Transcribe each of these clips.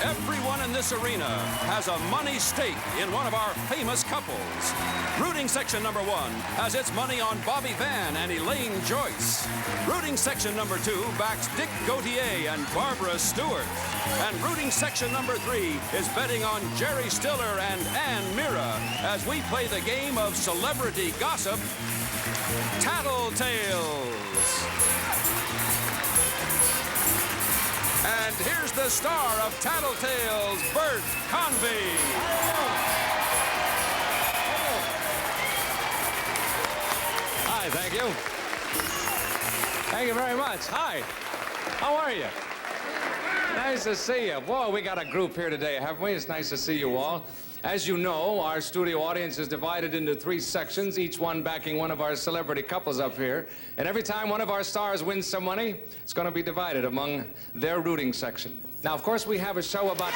Everyone in this arena has a money stake in one of our famous couples. Rooting section number 1 has its money on Bobby Van and Elaine Joyce. Rooting section number 2 backs Dick Gautier and Barbara Stuart. And rooting section number 3 is betting on Jerry Stiller and Meara as we play the game of celebrity gossip, Tattletales. And here's the star of Tattletales, Bert Convy. Hi, thank you. Thank you very much. Hi. How are you? Nice to see you. Boy, we got a group here today, haven't we? It's nice to see you all. As you know, our studio audience is divided into 3 sections, each one backing one of our celebrity couples up here. And every time one of our stars wins some money, it's going to be divided among their rooting section. Now, of course, we have a show about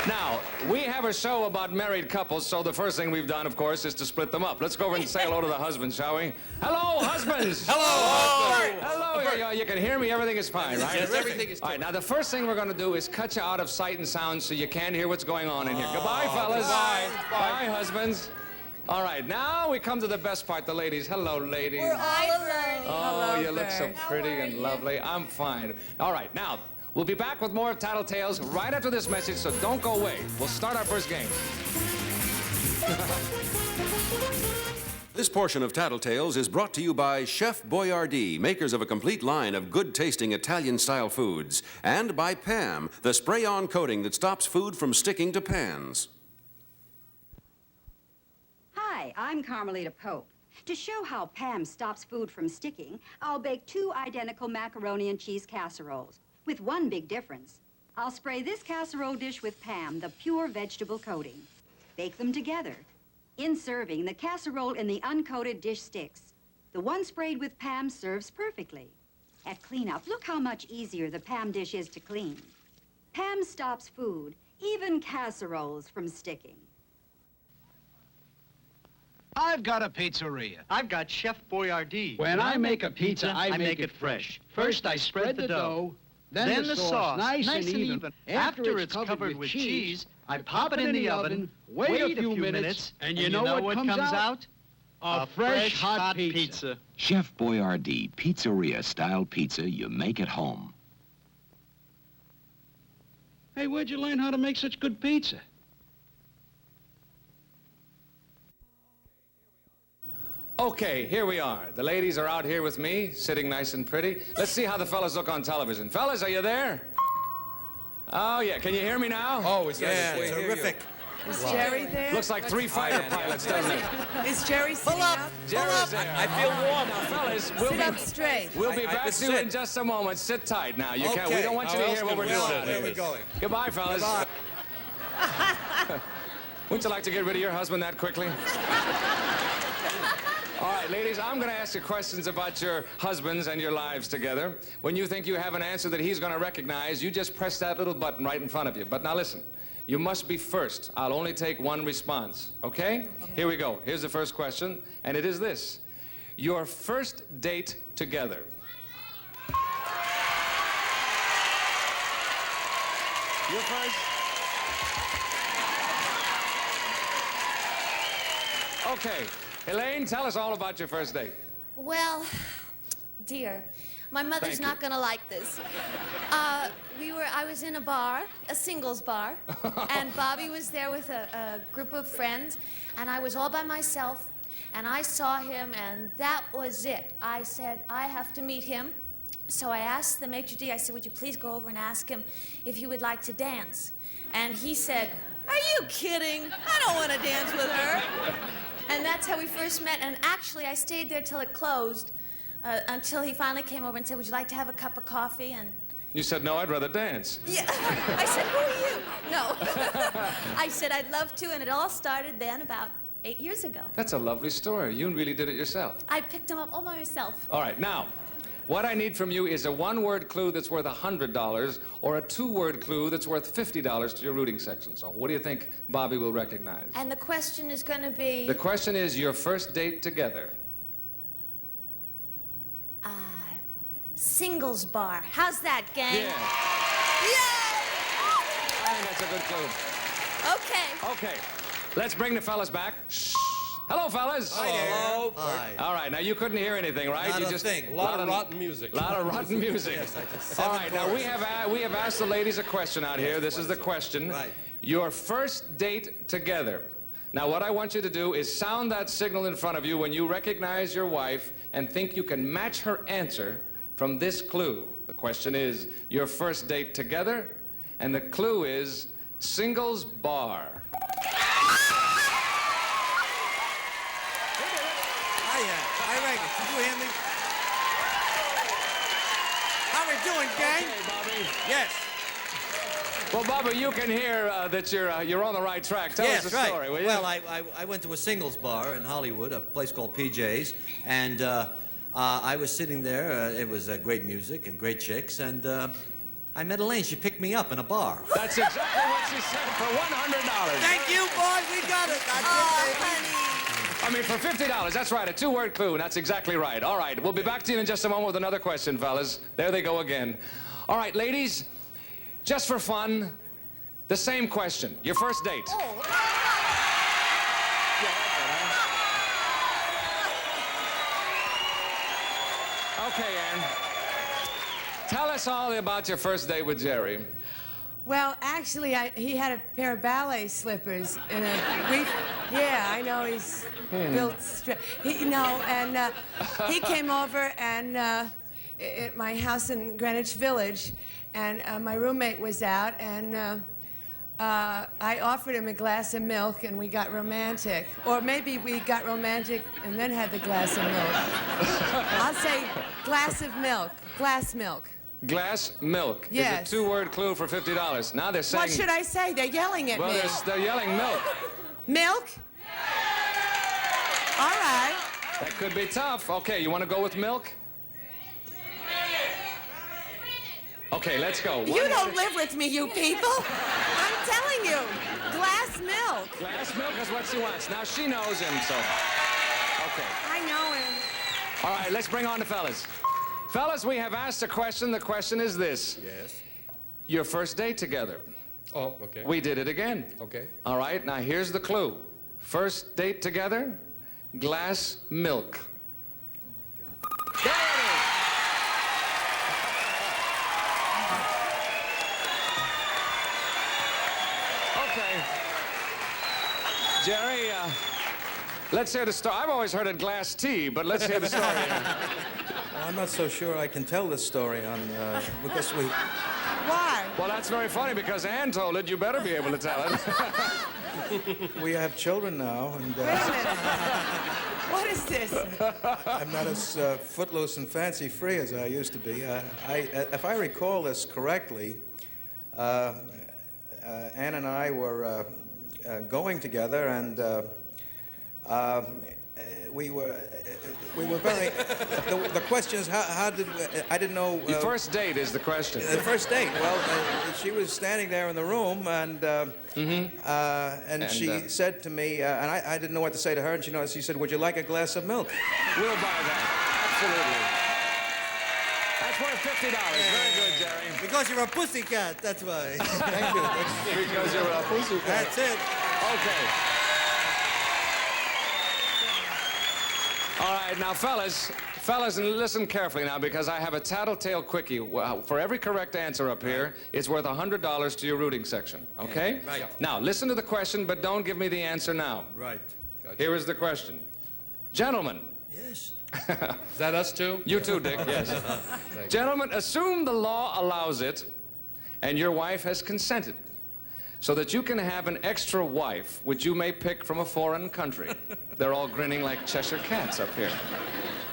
Now, we have a show about married couples, so the first thing we've done, of course, is to split them up. Let's go over and say hello to the husbands, shall we? Hello, husbands! Hello! Hello, you can hear me, everything is fine, right? Yes, everything is all right, now the first thing we're going to do is cut you out of sight and sound so you can't hear what's going on in here. Goodbye, fellas. Bye. Bye, husbands. All right, now we come to the best part, the ladies. Hello, ladies. We're all alone. Oh, you look so pretty and lovely. I'm fine. All right, now, we'll be back with more of Tattletales right after this message, so don't go away. We'll start our first game. This portion of Tattletales is brought to you by Chef Boyardee, makers of a complete line of good-tasting Italian-style foods, and by Pam, the spray-on coating that stops food from sticking to pans. Hi, I'm Carmelita Pope. To show how Pam stops food from sticking, I'll bake 2 identical macaroni and cheese casseroles, with one big difference. I'll spray this casserole dish with Pam, the pure vegetable coating. Bake them together. In serving, the casserole in the uncoated dish sticks. The one sprayed with Pam serves perfectly. At cleanup, look how much easier the Pam dish is to clean. Pam stops food, even casseroles, from sticking. I've got a pizzeria. I've got Chef Boyardee. When I make a pizza, I make it fresh. First, I spread the dough, then the sauce, nice and even. After it's covered with cheese, I pop it in the oven, wait a few minutes, and you know what comes out? A fresh, hot pizza. Chef Boyardee Pizzeria-style pizza you make at home. Hey, where'd you learn how to make such good pizza? Okay, here we are. The ladies are out here with me, sitting nice and pretty. Let's see how the fellas look on television. Fellas, are you there? Oh, yeah. Can you hear me now? Oh, it's terrific. Is Jerry there? Looks like 3 fighter pilots, doesn't it? Is Jerry sitting up? Jerry's there. I feel warm. Now, fellas, Sit up straight. we'll be I back can to you sit. in just a moment. Sit tight now. You can't. We Okay. don't want you How to else hear what can we're we doing sit? out Where here. are we going? Goodbye, fellas. Wouldn't you like to get rid of your husband that quickly? All right, ladies, I'm going to ask you questions about your husbands and your lives together. When you think you have an answer that he's going to recognize, you just press that little button right in front of you. But now listen, you must be first. I'll only take one response, okay? Here we go. Here's the first question, and it is this. Your first date together. Your first? Okay. Elaine, tell us all about your first date. Well, dear, my mother's Thank you. not gonna like this. I was in a bar, a singles bar, and Bobby was there with a group of friends, and I was all by myself, and I saw him, and that was it. I said, I have to meet him. So I asked the maitre d', I said, would you please go over and ask him if he would like to dance? And he said, are you kidding? I don't want to dance with her. And that's how we first met, and actually I stayed there till it closed, until he finally came over and said, would you like to have a cup of coffee? And You said, no, I'd rather dance. yeah, I said, who are you? No. I said, I'd love to, and it all started then about 8 years ago. That's a lovely story. You really did it yourself. I picked him up all by myself. All right, now, what I need from you is a one-word clue that's worth $100 or a two-word clue that's worth $50 to your rooting section. So what do you think Bobby will recognize? And the question is going to be... The question is your first date together. Singles bar. How's that, gang? Yeah. Yay! I think that's a good clue. Okay. Okay. Let's bring the fellas back. Shh. Hello, fellas. Hi there. Hello. Hi. All right, now you couldn't hear anything, right? Not you a just thing. A lot of rotten music. A lot of rotten music. Yes, I just All 7 right, now we have asked the ladies a question out here. This is the question. Right. Your first date together. Now, what I want you to do is sound that signal in front of you when you recognize your wife and think you can match her answer from this clue. The question is your first date together, and the clue is singles bar. Hi, Reagan. Did you hear me? How we doing, gang? Okay, Bobby. Yes. Well, Bobby, you can hear that you're on the right track. Tell us the story, will you? Well, I went to a singles bar in Hollywood, a place called PJ's, and I was sitting there. It was great music and great chicks, and I met Elaine. She picked me up in a bar. That's exactly what she said for $100. Thank you, boys. We got it. That's it, baby. I mean, for $50. That's right, a two-word clue, and that's exactly right. All right, we'll be back to you in just a moment with another question, fellas. There they go again. All right, ladies, just for fun, the same question. Your first date. Okay, Ann. Tell us all about your first date with Jerry. Well, actually, he had a pair of ballet slippers and a brief. Yeah, I know he's built straight. And he came over and at my house in Greenwich Village, and my roommate was out, and I offered him a glass of milk, and we got romantic. Or maybe we got romantic and then had the glass of milk. I'll say glass of milk, glass milk. Glass milk Yes. is a two-word clue for $50. Now they're saying... What should I say? They're yelling at well, me. they're yelling milk. Milk? All right. That could be tough. Okay, you want to go with milk? Okay, let's go. You don't live with me, you people. I'm telling you. Glass milk. Glass milk is what she wants. Now she knows him, so... Okay. I know him. All right, let's bring on the fellas. Fellas, we have asked a question. The question is this. Yes. Your first date together. Oh, okay. We did it again. Okay. All right, now here's the clue. First date together, glass milk. There it is. Okay. Jerry, let's hear the story. I've always heard it glass tea, but let's hear the story. I'm not so sure I can tell this story on because we. Why? Well, that's very funny because Ann told it. You better be able to tell it. We have children now, and Wait a minute. What is this? I'm not as footloose and fancy-free as I used to be. If I recall this correctly, Ann and I were going together, and we were very. The question is how did I didn't know. Your first date is the question. The first date. Well, she was standing there in the room, and she said to me, and I didn't know what to say to her, and she said, "Would you like a glass of milk?" We'll buy that. Absolutely. That's worth $50. Very good, Jerry. Because you're a pussycat, that's why. Thank you. Because you're a pussycat. That's it. Okay. All right, now, fellas, and listen carefully now, because I have a tattletale quickie. For every correct answer up here, it's worth $100 to your rooting section, okay? Right. Now, listen to the question, but don't give me the answer now. Right. Here is the question. Gentlemen. Yes. Is that us too? You too, Dick, yes. Gentlemen, assume the law allows it, and your wife has consented, so that you can have an extra wife, which you may pick from a foreign country. They're all grinning like Cheshire cats up here.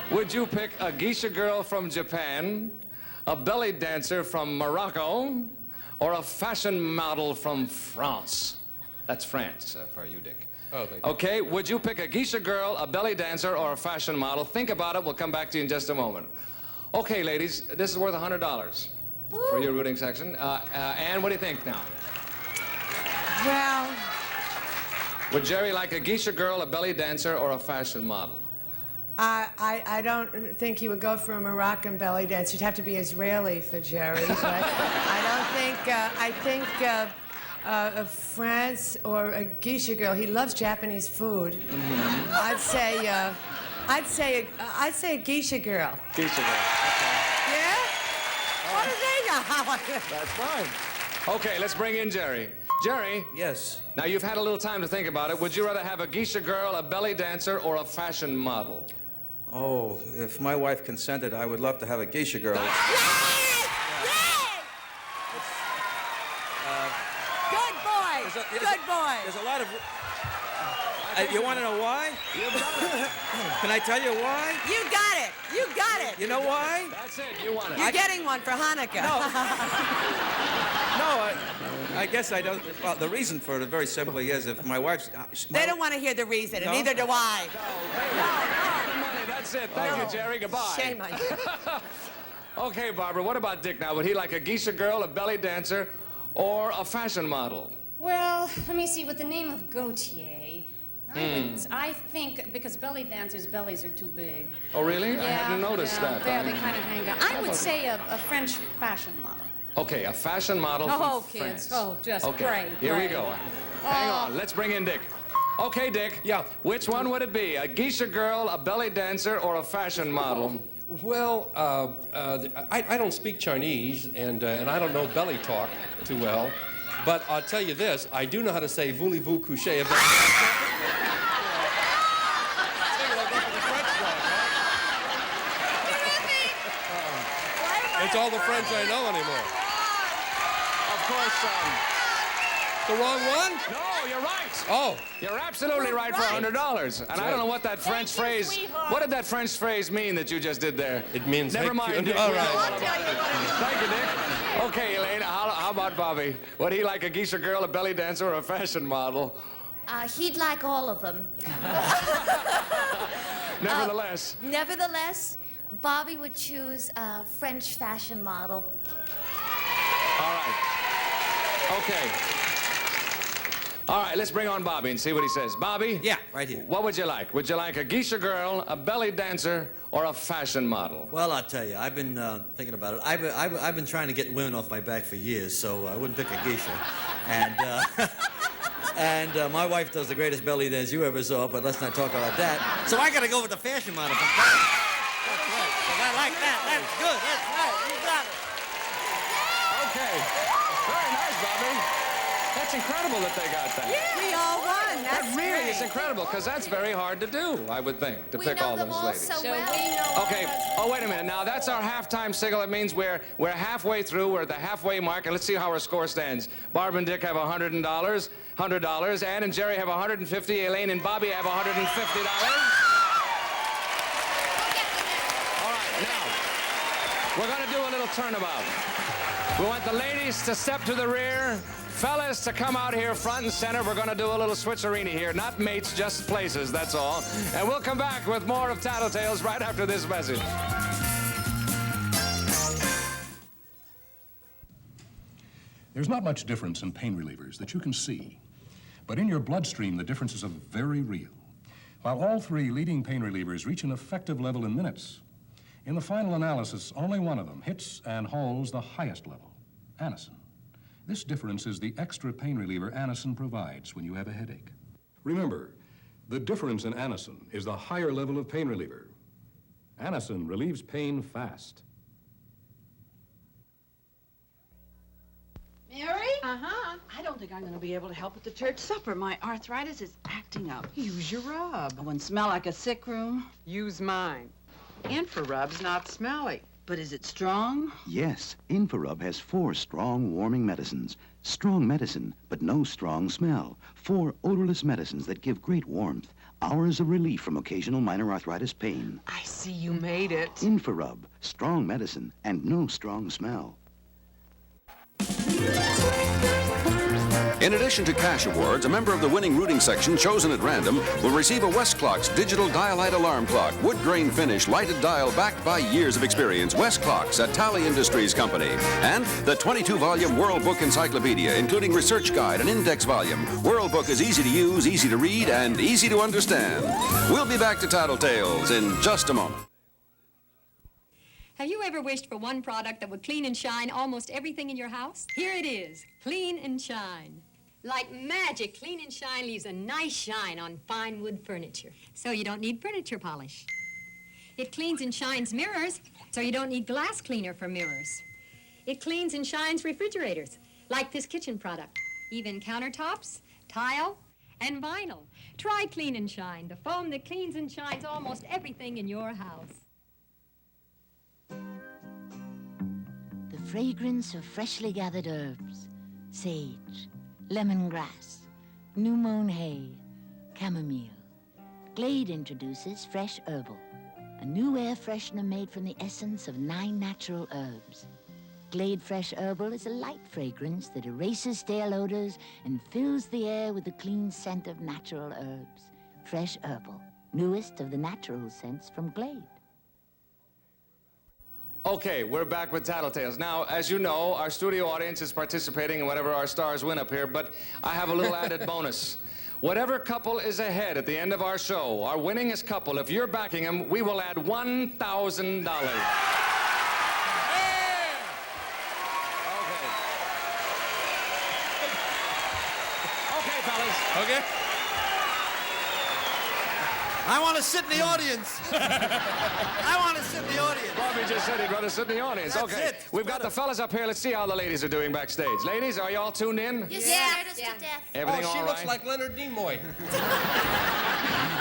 Would you pick a geisha girl from Japan, a belly dancer from Morocco, or a fashion model from France? That's France for you, Dick. Oh, thank you. Okay, would you pick a geisha girl, a belly dancer, or a fashion model? Think about it. We'll come back to you in just a moment. Okay, ladies, this is worth $100 for your rooting section. Ann, what do you think now? Well, Would Jerry like a geisha girl, a belly dancer, or a fashion model? I don't think he would go for a Moroccan belly dance. You'd have to be Israeli for Jerry. But I think France or a geisha girl. He loves Japanese food. Mm-hmm. I'd say a geisha girl. Geisha girl. Okay. Yeah? What do they know? That's fine. Okay, let's bring in Jerry. Jerry. Yes. Now, you've had a little time to think about it. Would you rather have a geisha girl, a belly dancer, or a fashion model? Oh, if my wife consented, I would love to have a geisha girl. Good boy. Good boy. There's a lot of... you want to know why? Can I tell you why? You got it. You got it. You know why? That's it. You want it. You're getting one for Hanukkah. No, I guess I don't. Well, the reason for it very simply is if my wife's... They don't want to hear the reason, and neither do I. No. That's it. Thank you, Jerry. Goodbye. Shame on you. Okay, Barbara, what about Dick now? Would he like a geisha girl, a belly dancer, or a fashion model? Well, let me see. With the name of Gautier, I think because belly dancers' bellies are too big. Oh, really? Yeah, I hadn't noticed that. Yeah, they kind of hang out. I would say a French fashion model. Okay, a fashion model Oh, from kids. France. Oh, just okay. pray. Here we go. Hang on. Let's bring in Dick. Okay, Dick. Yeah. Which one would it be? A geisha girl, a belly dancer, or a fashion model? Well, I don't speak Chinese, and I don't know belly talk too well. But I'll tell you this, I do know how to say voulez-vous coucher. It's all the French I know anymore. Of course, The wrong one? No, you're right. Oh. You're absolutely right for $100. And I don't know what that French phrase... What did that French phrase mean that you just did there? It means... Never mind, Dick. All right. Thank you, Dick. Okay, Elaine, how about Bobby? Would he like a geisha girl, a belly dancer, or a fashion model? He'd like all of them. Nevertheless. Nevertheless, Bobby would choose a French fashion model. All right. Okay. All right, let's bring on Bobby and see what he says. Bobby? Yeah, right here. What would you like? Would you like a geisha girl, a belly dancer, or a fashion model? Well, I'll tell you, I've been thinking about it. I've been trying to get women off my back for years, so I wouldn't pick a geisha. And my wife does the greatest belly dance you ever saw, but let's not talk about that. So I got to go with the fashion model. That's right. I like that. That's good. That's right. You got it. Okay. Very nice, Bobby. That's incredible that they got that. Yeah, we all won. That really is incredible, because that's very hard to do, I would think, to pick all those ladies. So well. Okay. Oh, wait a minute. Now, that's our halftime signal. That means we're halfway through. We're at the halfway mark, and let's see how our score stands. Barb and Dick have $100. Ann and Jerry have $150. Elaine and Bobby have $150. All right, now, we're going to do a little turnabout. We want the ladies to step to the rear, fellas to come out here front and center. We're going to do a little switcherini here. Not mates, just places, that's all. And we'll come back with more of Tattletales right after this message. There's not much difference in pain relievers that you can see. But in your bloodstream, the differences are very real. While all three leading pain relievers reach an effective level in minutes, in the final analysis, only one of them hits and holds the highest level, Anacin. This difference is the extra pain reliever Anacin provides when you have a headache. Remember, the difference in Anacin is the higher level of pain reliever. Anacin relieves pain fast. Mary? Uh-huh. I don't think I'm going to be able to help at the church supper. My arthritis is acting up. Use your rub. I wouldn't smell like a sick room. Use mine. Infrarub's not smelly. But is it strong? Yes, Infrarub has 4 strong warming medicines. Strong medicine, but no strong smell. 4 odorless medicines that give great warmth. Hours of relief from occasional minor arthritis pain. I see you made it. Infrarub, strong medicine and no strong smell. In addition to cash awards, a member of the winning rooting section chosen at random will receive a Westclock's digital dial-light alarm clock, wood grain finish, lighted dial backed by years of experience. Westclocks, a Tally Industries company. And the 22-volume World Book Encyclopedia, including research guide and index volume. World Book is easy to use, easy to read, and easy to understand. We'll be back to Tattletales in just a moment. Have you ever wished for one product that would clean and shine almost everything in your house? Here it is, Clean and Shine. Like magic, Clean and Shine leaves a nice shine on fine wood furniture, so you don't need furniture polish. It cleans and shines mirrors, so you don't need glass cleaner for mirrors. It cleans and shines refrigerators, like this kitchen product, even countertops, tile, and vinyl. Try Clean and Shine, the foam that cleans and shines almost everything in your house. The fragrance of freshly gathered herbs, sage, lemongrass, new mown hay, chamomile. Glade introduces Fresh Herbal, a new air freshener made from the essence of 9 natural herbs. Glade Fresh Herbal is a light fragrance that erases stale odors and fills the air with the clean scent of natural herbs. Fresh Herbal, newest of the natural scents from Glade. Okay, we're back with Tattletales. Now, as you know, our studio audience is participating in whatever our stars win up here, but I have a little added bonus. Whatever couple is ahead at the end of our show, our winningest couple, if you're backing them, we will add $1,000. Okay, fellas. Okay. I want to sit in the audience. I want to sit in the audience. Bobby just said he'd rather sit in the audience. That's okay. it. We've got the fellas up here. Let's see how the ladies are doing backstage. Ladies, are you all tuned in? You scared us to death. Everything she all looks right? like Leonard Nimoy.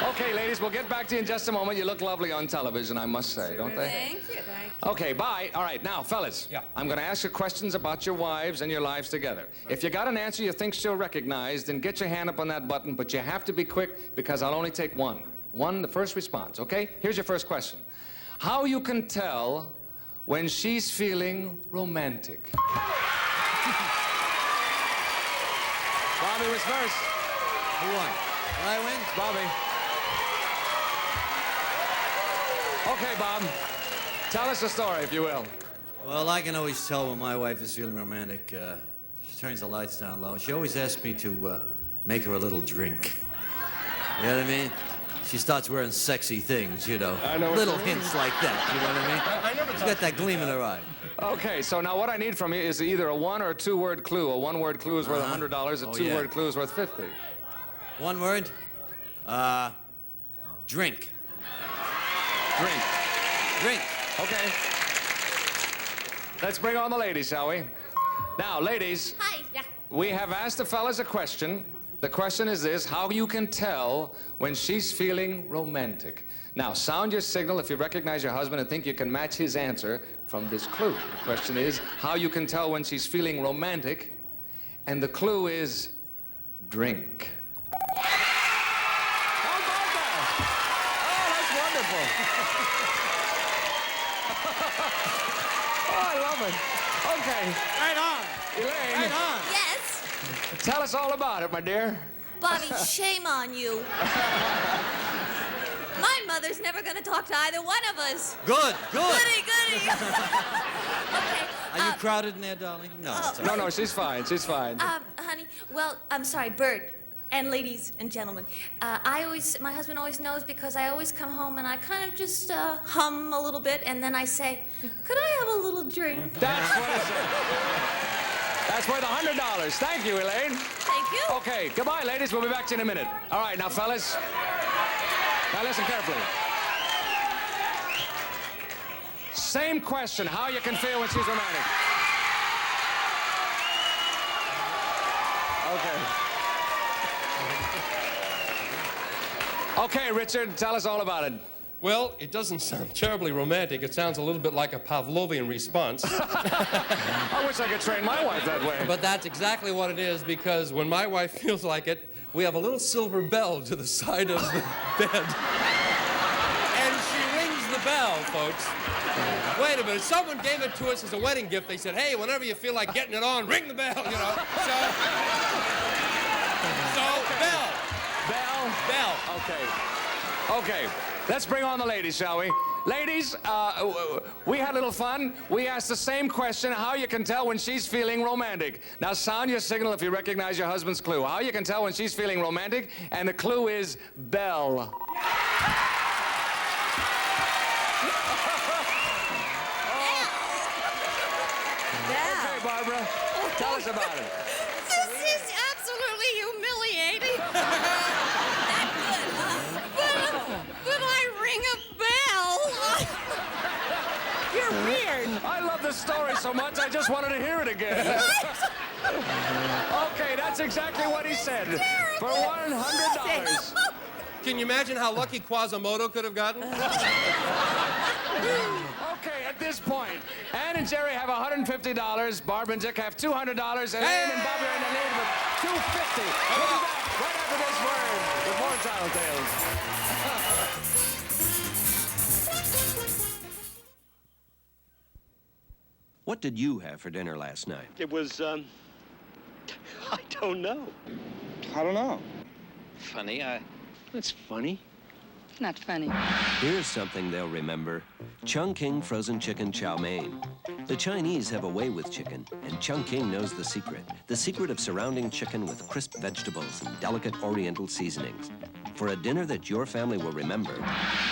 Okay, ladies, we'll get back to you in just a moment. You look lovely on television, I must say, don't they? Thank you. Thank you. Okay, bye. All right, now, fellas. Yeah. I'm going to ask you questions about your wives and your lives together. If you got an answer you think she'll recognize, then get your hand up on that button, but you have to be quick because I'll only take one. The first response, okay? Here's your first question. How you can tell when she's feeling romantic? Bobby was first. Who won? Did I win? Bobby. Okay, Bob. Tell us a story, if you will. Well, I can always tell when my wife is feeling romantic. She turns the lights down low. She always asks me to make her a little drink. You know what I mean? She starts wearing sexy things, you know. I know little hints like that, you know what I mean? I never She's got that gleam in her eye. Okay, so now what I need from you is either a 1 or a 2-word clue. A 1-word clue is worth $100. A 2-word clue is worth $50. 1 word? Drink. Drink. Drink. Okay. Let's bring on the ladies, shall we? Now, ladies. Hi. Yeah. We have asked the fellas a question. The question is this: how you can tell when she's feeling romantic? Now, sound your signal if you recognize your husband and think you can match his answer from this clue. The question is how you can tell when she's feeling romantic, and the clue is drink. How about that? Oh, that's wonderful. Oh, I love it. Okay. Right on. Elaine. Right on. Yes. Tell us all about it, my dear. Bobby, shame on you. My mother's never going to talk to either one of us. Good, good. Goody, goody. Okay. Are you crowded in there, darling? No. It's all right. No, she's fine. She's fine. Honey, well, I'm sorry, Bert, and ladies and gentlemen. My husband always knows because I always come home and I kind of just hum a little bit, and then I say, could I have a little drink? That's what I said. That's worth $100. Thank you, Elaine. Thank you. Okay, goodbye, ladies. We'll be back to you in a minute. All right, now, fellas. Now, listen carefully. Same question, how you can feel when she's romantic. Okay. Okay, Richard, tell us all about it. Well, it doesn't sound terribly romantic. It sounds a little bit like a Pavlovian response. I wish I could train my wife that way. But that's exactly what it is, because when my wife feels like it, we have a little silver bell to the side of the bed. And she rings the the bell, folks. Wait a minute. Someone gave it to us as a wedding gift. They said, hey, whenever you feel like getting it on, ring the bell, you know. So bell. Bell? Bell. Okay. Let's bring on the ladies, shall we? Ladies, we had a little fun. We asked the same question, how you can tell when she's feeling romantic. Now sound your signal if you recognize your husband's clue. How you can tell when she's feeling romantic, and the clue is bell. Okay, Barbara, tell us about it. This is absolutely humiliating. But I ring a bell. You're weird. I love the story so much, I just wanted to hear it again. Okay, that's exactly what he said. For $100. Can you imagine how lucky Quasimodo could have gotten? Okay, at this point, Ann and Jerry have $150. Barb and Dick have $200. And Elaine and Bobby are in the lead with $250. We'll be back right after this word with more Tattletales. What did you have for dinner last night? It was, I don't know. I don't know. Funny, It's funny. Not funny. Here's something they'll remember. Chungking frozen chicken chow mein. The Chinese have a way with chicken, and Chungking knows the secret of surrounding chicken with crisp vegetables and delicate oriental seasonings. For a dinner that your family will remember,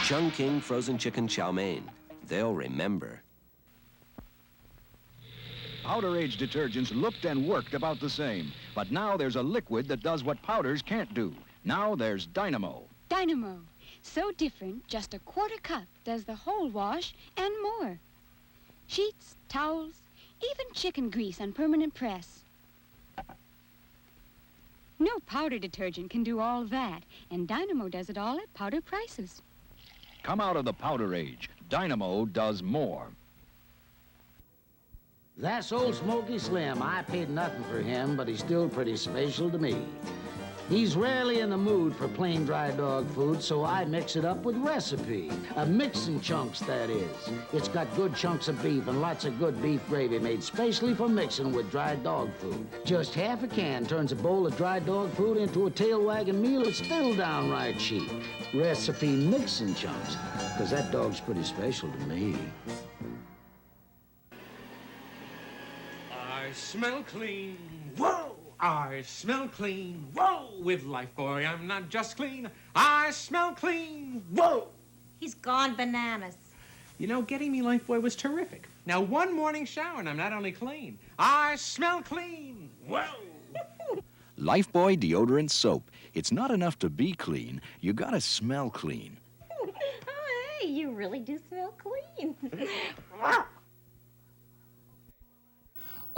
Chungking frozen chicken chow mein. They'll remember. Powder-age detergents looked and worked about the same, but now there's a liquid that does what powders can't do. Now there's Dynamo. Dynamo. So different, just a quarter cup does the whole wash and more. Sheets, towels, even chicken grease on permanent press. No powder detergent can do all that, and Dynamo does it all at powder prices. Come out of the powder age. Dynamo does more. That's old Smoky Slim. I paid nothing for him, but he's still pretty special to me. He's rarely in the mood for plain dry dog food, so I mix it up with recipe. Mixin' chunks, that is. It's got good chunks of beef and lots of good beef gravy made specially for mixing with dry dog food. Just half a can turns a bowl of dry dog food into a tail wagging meal that's still downright cheap. Recipe mixin' chunks, because that dog's pretty special to me. I smell clean. Whoa! I smell clean. Whoa! With Life Boy, I'm not just clean. I smell clean. Whoa! He's gone bananas. You know, getting me Life Boy was terrific. Now, one morning shower, and I'm not only clean. I smell clean. Whoa! Lifebuoy deodorant soap. It's not enough to be clean. You gotta smell clean. Oh, hey, you really do smell clean.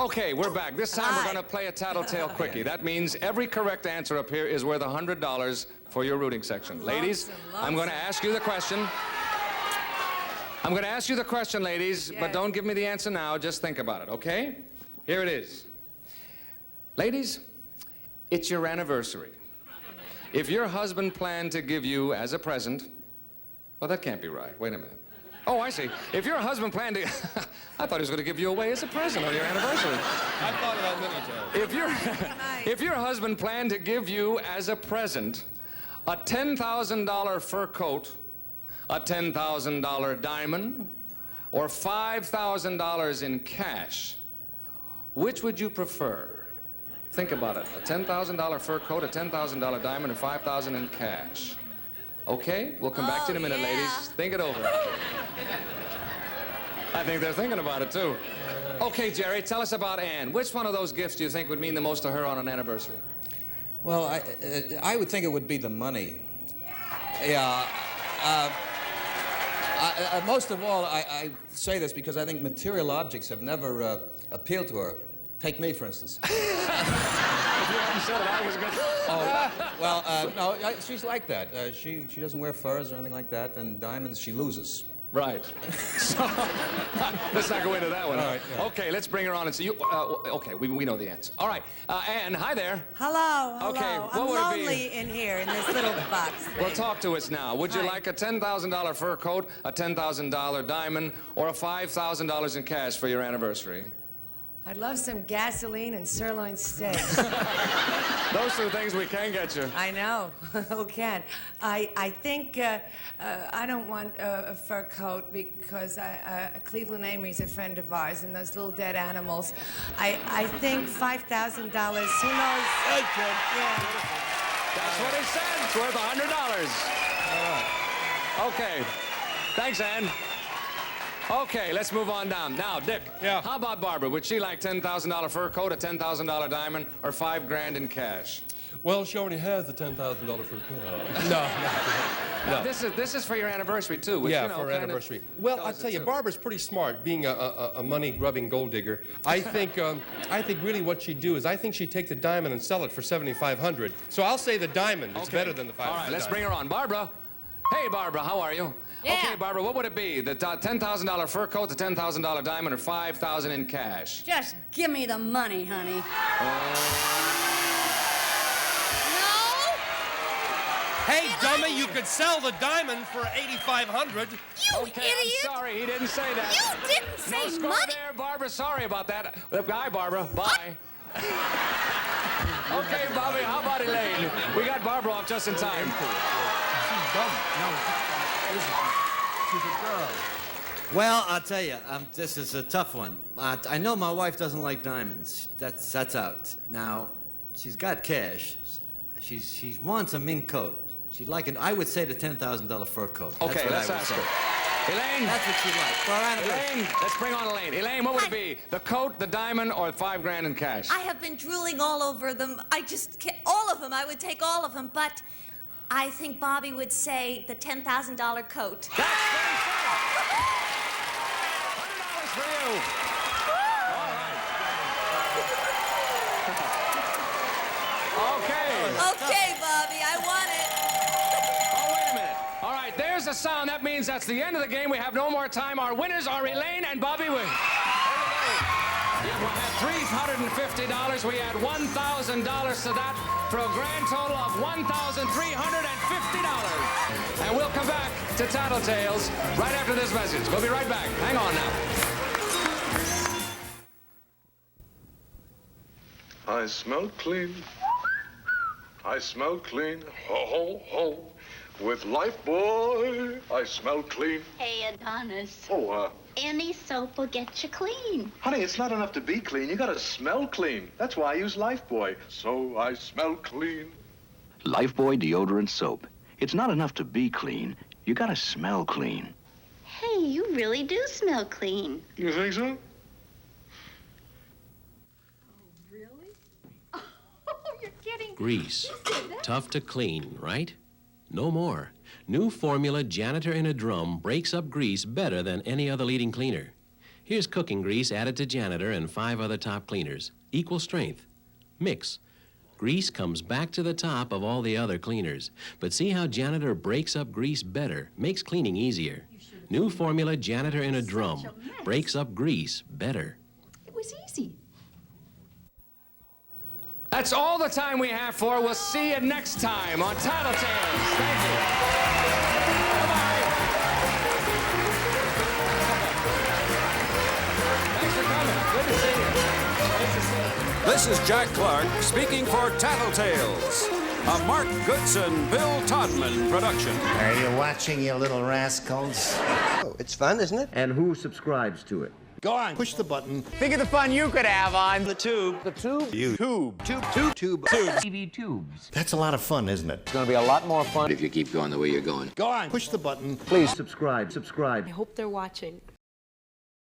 Okay, we're back. This time we're going to play a Tattletale Quickie. That means every correct answer up here is worth $100 for your rooting section. Ladies, I'm going to ask you the question. I'm going to ask you the question, ladies, but don't give me the answer now. Just think about it, okay? Here it is. Ladies, it's your anniversary. If your husband planned to give you as a present... Well, that can't be right. Wait a minute. Oh, I see. If your husband planned to... I thought he was going to give you away as a present on your anniversary. I've thought of that many times. If your husband planned to give you as a present a $10,000 fur coat, a $10,000 diamond, or $5,000 in cash, which would you prefer? Think about it. A $10,000 fur coat, a $10,000 diamond, and $5,000 in cash. Okay, we'll come back to you in a minute, ladies. Think it over. I think they're thinking about it, too. Okay, Jerry, tell us about Ann. Which one of those gifts do you think would mean the most to her on an anniversary? Well, I would think it would be the money. Yeah. Most of all, I say this because I think material objects have never appealed to her. Take me, for instance. If you hadn't said it, I was going to... Oh, well, no, she's like that. She doesn't wear furs or anything like that, and diamonds she loses. Right. So, let's not go into that one. All right, yeah. Okay, let's bring her on and see you. Okay, we know the answer. All right, Ann, hi there. Hello, hello. Okay, I'm what would it be? lonely in here in this little box thing. Well, talk to us now. Would you like a $10,000 fur coat, a $10,000 diamond, or a $5,000 in cash for your anniversary? I'd love some gasoline and sirloin steak. Those are the things we can get you. I know. Who can? I think I don't want a fur coat because Cleveland Amy's a friend of ours, and those little dead animals. I think $5,000. Who knows? Good, kid. Yeah. That's what he said. It's worth $100. All right. Okay. Thanks, Ann. Okay, let's move on down. Now, Dick. Yeah. How about Barbara? Would she like $10,000 fur coat, a $10,000 diamond, or $5 grand in cash? Well, she already has the $10,000 for a car. No. Now, this is for your anniversary too. Which, Yeah, you know, for her kind of anniversary. Well, I'll tell you, Barbara's pretty smart, being a money-grubbing gold digger. I think really what she'd do is I think she'd take the diamond and sell it for $7,500. So I'll say the diamond is better than the $500. All right, let's bring her on. Barbara. Hey, Barbara, how are you? Yeah. Okay, Barbara, what would it be? The $10,000 fur coat, the $10,000 diamond, or $5,000 in cash? Just give me the money, honey. Hey, dummy, you could sell the diamond for $8,500. You okay, idiot! I'm sorry, he didn't say that. You didn't say no score money. there, Barbara. Sorry about that. Bye, Barbara. Bye. Okay, Bobby, how about Elaine? We got Barbara off just in time. She's dumb. No, she's a girl. Well, I'll tell you, this is a tough one. I know my wife doesn't like diamonds. That's out. Now, she's got cash. She wants a mink coat. She'd like it. I would say the $10,000 fur coat. Okay, let's ask her. Elaine? That's what she'd like. For our anniversary. Elaine, let's bring on Elaine. Elaine, what would it be? The coat, the diamond, or $5 grand in cash? I have been drooling all over them. I just can't, all of them. I would take all of them, but I think Bobby would say the $10,000 coat. $100 for you. All right. Okay, Bobby, I want it. Oh, wait a minute. All right, there's the sound. That means that's the end of the game. We have no more time. Our winners are Elaine and Bobby Wing. We had $350. We add $1,000 to that for a grand total of $1,350. And we'll come back to Tattletales right after this message. We'll be right back. Hang on now. I smell clean. I smell clean. Ho, ho, ho. With Life Boy, I smell clean. Hey, Adonis. Oh, Any soap will get you clean. honey, it's not enough to be clean. You gotta smell clean. That's why I use Life Boy. So I smell clean. Lifebuoy deodorant soap. It's not enough to be clean. You gotta smell clean. Hey, you really do smell clean. You think so? Grease. Tough to clean, right? No more. New formula Janitor in a Drum breaks up grease better than any other leading cleaner. Here's cooking grease added to Janitor and 5 other top cleaners. Equal strength. Mix. Grease comes back to the top of all the other cleaners. But see how Janitor breaks up grease better, makes cleaning easier. New formula Janitor in a Drum breaks up grease better. It was easy. That's all the time we have for. We'll see you next time on Tattletales. Thank you. Bye-bye. Thanks for coming. Good to see you. Good to see you. This is Jack Clark speaking for Tattletales, a Mark Goodson, Bill Todman production. Are you watching, you little rascals? Oh, it's fun, isn't it? And who subscribes to it? Go on, push the button. Think of the fun you could have on The tube. the tube. Tube. TV tubes. That's a lot of fun, isn't it? It's going to be a lot more fun if you keep going the way you're going. Go on, push the button. Please subscribe. I hope they're watching.